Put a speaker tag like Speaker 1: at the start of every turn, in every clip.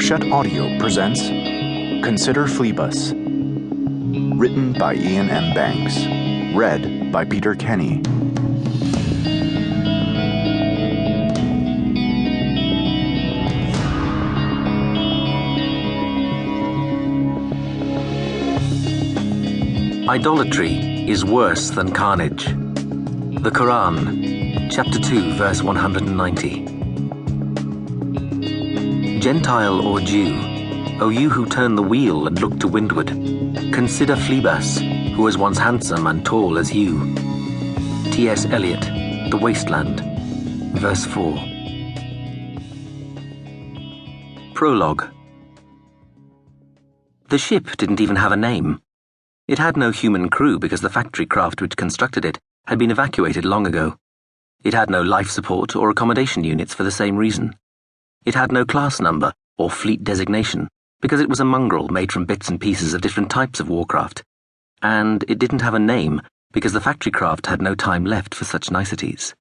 Speaker 1: Hachette Audio presents Consider Phlebas, written by Iain M. Banks, read by Peter Kenny.
Speaker 2: Idolatry is worse than carnage. The Quran, chapter 2, verse 190. Gentile or Jew, O you who turn the wheel and look to windward, consider Phlebas, who was once handsome and tall as you. T.S. Eliot, The Wasteland, verse 4. Prologue. The ship didn't even have a name. It had no human crew because the factory craft which constructed it had been evacuated long ago. It had no life support or accommodation units for the same reason. It had no class number or fleet designation because it was a mongrel made from bits and pieces of different types of warcraft. And it didn't have a name because the factory craft had no time left for such niceties.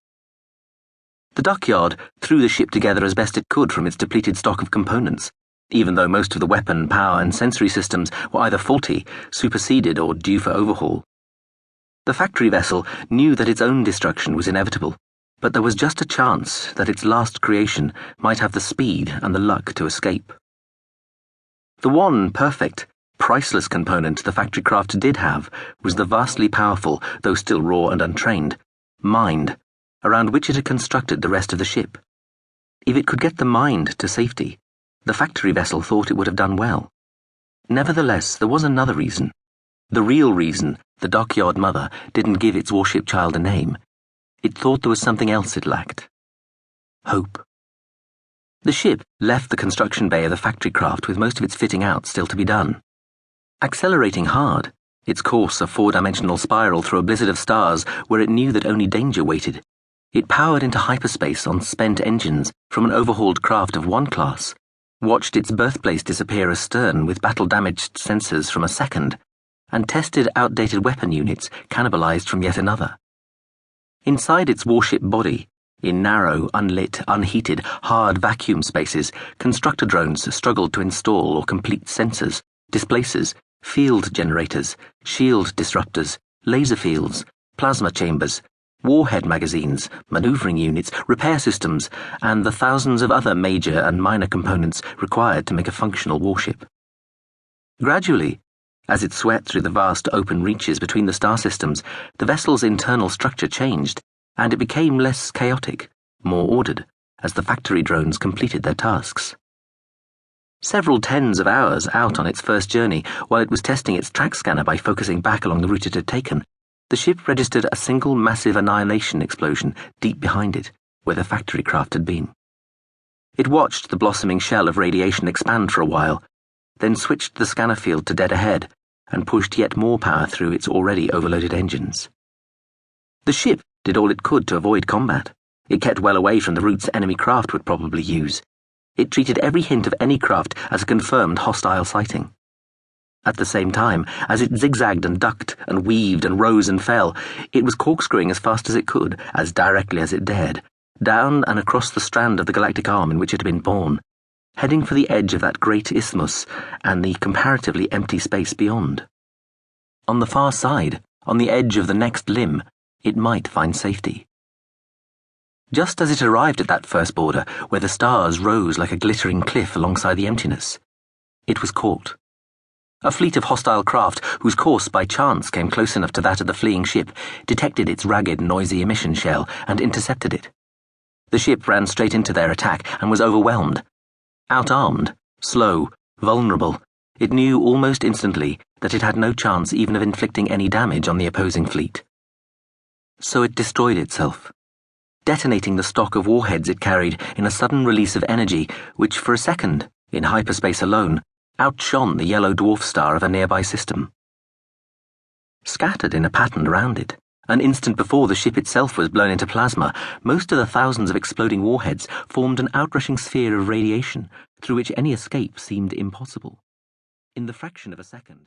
Speaker 2: The dockyard threw the ship together as best it could from its depleted stock of components, even though most of the weapon, power and sensory systems were either faulty, superseded or due for overhaul. The factory vessel knew that its own destruction was inevitable, but there was just a chance that its last creation might have the speed and the luck to escape. The one perfect, priceless component the factory craft did have was the vastly powerful, though still raw and untrained, mind, around which it had constructed the rest of the ship. If it could get the mind to safety, the factory vessel thought it would have done well. Nevertheless, there was another reason. The real reason the dockyard mother didn't give its warship child a name. It thought there was something else it lacked. Hope. The ship left the construction bay of the factory craft with most of its fitting out still to be done. Accelerating hard, its course a four-dimensional spiral through a blizzard of stars where it knew that only danger waited, it powered into hyperspace on spent engines from an overhauled craft of one class, watched its birthplace disappear astern with battle-damaged sensors from a second, and tested outdated weapon units cannibalized from yet another. Inside its warship body, in narrow, unlit, unheated, hard vacuum spaces, constructor drones struggled to install or complete sensors, displacers, field generators, shield disruptors, laser fields, plasma chambers, warhead magazines, maneuvering units, repair systems, and the thousands of other major and minor components required to make a functional warship. Gradually, as it swept through the vast open reaches between the star systems, the vessel's internal structure changed, and it became less chaotic, more ordered, as the factory drones completed their tasks. Several tens of hours out on its first journey, while it was testing its track scanner by focusing back along the route it had taken, the ship registered a single massive annihilation explosion deep behind it, where the factory craft had been. It watched the blossoming shell of radiation expand for a while, then switched the scanner field to dead ahead, and pushed yet more power through its already overloaded engines. The ship did all it could to avoid combat. It kept well away from the routes enemy craft would probably use. It treated every hint of any craft as a confirmed hostile sighting. At the same time, as it zigzagged and ducked and weaved and rose and fell, it was corkscrewing as fast as it could, as directly as it dared, down and across the strand of the galactic arm in which it had been born, heading for the edge of that great isthmus and the comparatively empty space beyond. On the far side, on the edge of the next limb, it might find safety. Just as it arrived at that first border, where the stars rose like a glittering cliff alongside the emptiness, it was caught. A fleet of hostile craft, whose course by chance came close enough to that of the fleeing ship, detected its ragged, noisy emission shell and intercepted it. The ship ran straight into their attack and was overwhelmed. Outarmed, slow, vulnerable, it knew almost instantly that it had no chance even of inflicting any damage on the opposing fleet. So it destroyed itself, detonating the stock of warheads it carried in a sudden release of energy which, for a second, in hyperspace alone, outshone the yellow dwarf star of a nearby system. Scattered in a pattern around it, an instant before the ship itself was blown into plasma, most of the thousands of exploding warheads formed an outrushing sphere of radiation through which any escape seemed impossible. In the fraction of a second,